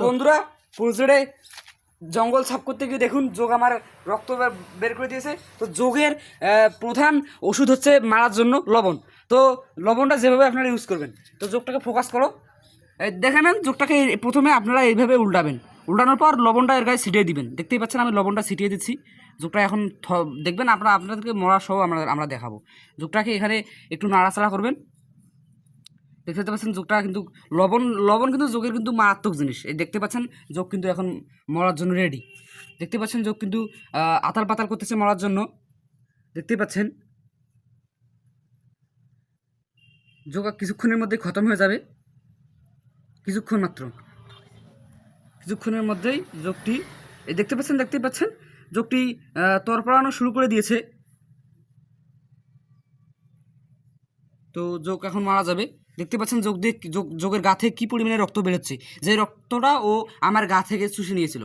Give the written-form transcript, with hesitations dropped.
বন্ধুরা পুরুষরে জঙ্গল সাফ করতে গিয়ে দেখুন যোগ আমার রক্ত বের করে দিয়েছে। তো যোগের প্রধান ওষুধ হচ্ছে মারার জন্য লবণ। তো লবণটা যেভাবে আপনারা ইউজ করবেন, তো যোগটাকে ফোকাস করো, দেখে নেন যোগটাকে প্রথমে আপনারা এইভাবে উল্টাবেন, উল্টানোর পর লবণটা এর গায়ে ছিটিয়ে দিবেন। দেখতেই পাচ্ছেন আমি লবণটা ছিটিয়ে দিচ্ছি। যোগটা এখন দেখবেন আপনাদেরকে মরা সহ আমরা দেখাবো। যোগটাকে এখানে একটু নাড়াচাড়া করবেন। দেখতে পাচ্ছেন যোগটা কিন্তু লবণ লবণ কিন্তু যোগের কিন্তু মারাত্মক জিনিস। এই দেখতে পাচ্ছেন যোগ কিন্তু এখন মরার জন্য রেডি। দেখতে পাচ্ছেন যোগ কিন্তু আতাল পাতাল করতেছে মরার জন্য। দেখতে পাচ্ছেন যোগ কিছুক্ষণের মধ্যে খতম হয়ে যাবে, কিছুক্ষণ মাত্র, কিছুক্ষণের মধ্যেই যোগটি এই দেখতেই পাচ্ছেন যোগটি তরপড়ানো শুরু করে দিয়েছে। তো যোগ এখন মারা যাবে। দেখতে পাচ্ছেন যোগের গা থেকে কী পরিমাণে রক্ত বেরোচ্ছে, যে রক্তটা ও আমার গা থেকে চুষে নিয়েছিল।